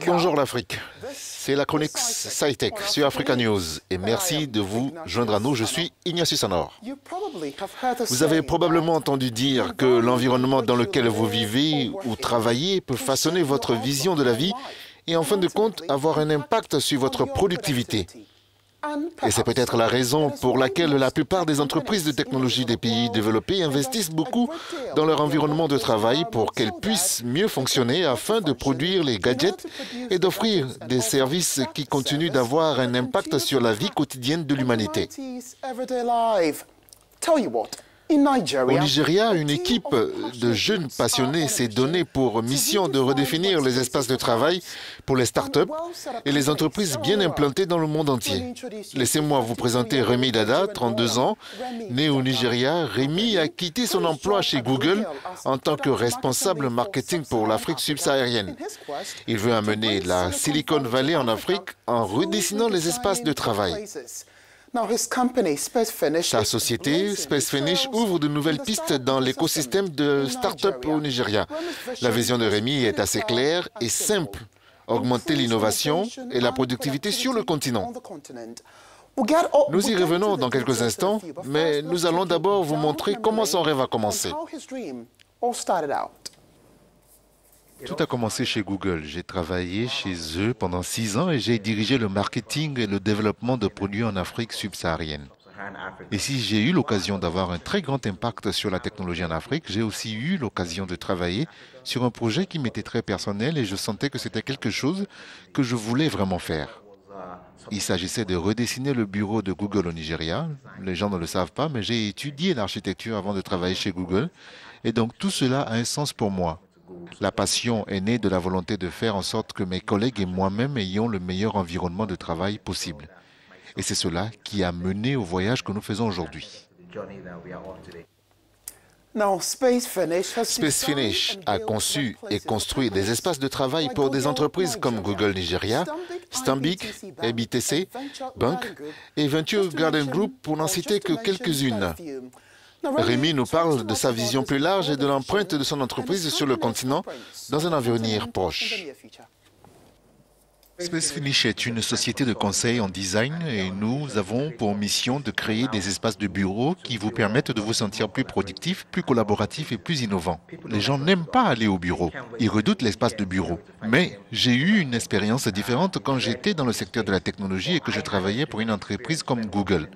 Bonjour l'Afrique, c'est la chronique SciTech sur Africa News et merci de vous joindre à nous, je suis Ignatius Anor. Vous avez probablement entendu dire que l'environnement dans lequel vous vivez ou travaillez peut façonner votre vision de la vie et en fin de compte avoir un impact sur votre productivité. Et c'est peut-être la raison pour laquelle la plupart des entreprises de technologie des pays développés investissent beaucoup dans leur environnement de travail pour qu'elles puissent mieux fonctionner afin de produire les gadgets et d'offrir des services qui continuent d'avoir un impact sur la vie quotidienne de l'humanité. Au Nigeria, une équipe de jeunes passionnés s'est donnée pour mission de redéfinir les espaces de travail pour les startups et les entreprises bien implantées dans le monde entier. Laissez-moi vous présenter Rémi Dada, 32 ans. Né au Nigeria, Rémi a quitté son emploi chez Google en tant que responsable marketing pour l'Afrique subsaharienne. Il veut amener la Silicon Valley en Afrique en redessinant les espaces de travail. Sa société, SpaceFinish, ouvre de nouvelles pistes dans l'écosystème de start-up au Nigeria. La vision de Rémi est assez claire et simple. Augmenter l'innovation et la productivité sur le continent. Nous y revenons dans quelques instants, mais nous allons d'abord vous montrer comment son rêve a commencé. Tout a commencé chez Google. J'ai travaillé chez eux pendant 6 ans et j'ai dirigé le marketing et le développement de produits en Afrique subsaharienne. Et si j'ai eu l'occasion d'avoir un très grand impact sur la technologie en Afrique, j'ai aussi eu l'occasion de travailler sur un projet qui m'était très personnel et je sentais que c'était quelque chose que je voulais vraiment faire. Il s'agissait de redessiner le bureau de Google au Nigeria. Les gens ne le savent pas, mais j'ai étudié l'architecture avant de travailler chez Google. Et donc tout cela a un sens pour moi. La passion est née de la volonté de faire en sorte que mes collègues et moi-même ayons le meilleur environnement de travail possible. Et c'est cela qui a mené au voyage que nous faisons aujourd'hui. SpaceFinish a conçu et construit des espaces de travail pour des entreprises comme Google Nigeria, Stanbic, IBTC, Bank et Venture Garden Group pour n'en citer que quelques-unes. Rémi nous parle de sa vision plus large et de l'empreinte de son entreprise sur le continent dans un avenir proche. SpaceFinish est une société de conseil en design et nous avons pour mission de créer des espaces de bureau qui vous permettent de vous sentir plus productif, plus collaboratif et plus innovant. Les gens n'aiment pas aller au bureau, ils redoutent l'espace de bureau. Mais j'ai eu une expérience différente quand j'étais dans le secteur de la technologie et que je travaillais pour une entreprise comme Google.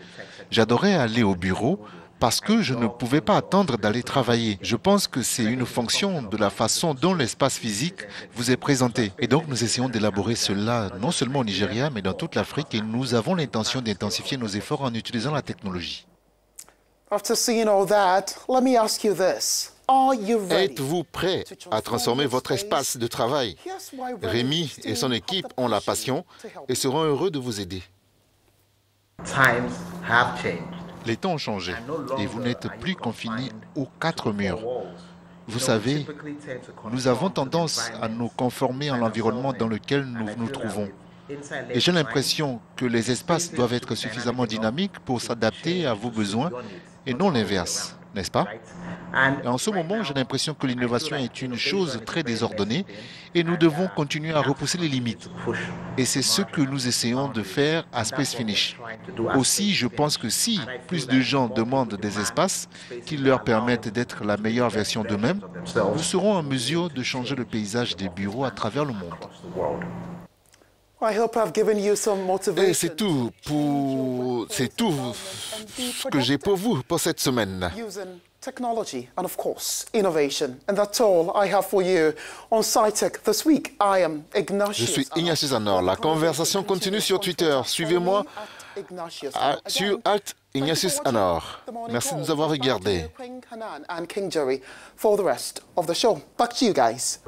J'adorais aller au bureau parce que je ne pouvais pas attendre d'aller travailler. Je pense que c'est une fonction de la façon dont l'espace physique vous est présenté. Et donc nous essayons d'élaborer cela non seulement au Nigeria, mais dans toute l'Afrique et nous avons l'intention d'intensifier nos efforts en utilisant la technologie. Êtes-vous prêt à transformer votre espace de travail? Rémi et son équipe ont la passion et seront heureux de vous aider. Les temps ont changé et vous n'êtes plus confinés aux 4 murs. Vous savez, nous avons tendance à nous conformer à l'environnement dans lequel nous nous trouvons. Et j'ai l'impression que les espaces doivent être suffisamment dynamiques pour s'adapter à vos besoins et non l'inverse, n'est-ce pas? Et en ce moment, j'ai l'impression que l'innovation est une chose très désordonnée et nous devons continuer à repousser les limites. Et c'est ce que nous essayons de faire à SpaceFinish. Aussi, je pense que si plus de gens demandent des espaces qui leur permettent d'être la meilleure version d'eux-mêmes, nous serons en mesure de changer le paysage des bureaux à travers le monde. Et c'est tout ce que j'ai pour vous pour cette semaine. Technology and of course innovation, and that's all I have for you on SciTech this week. I am Ignatius. Je suis Ignatius Anor. La conversation continue sur Twitter. Suivez-moi sur @IgnatiusAnor. Merci de nous avoir regardés. For the rest of the show, back to you guys.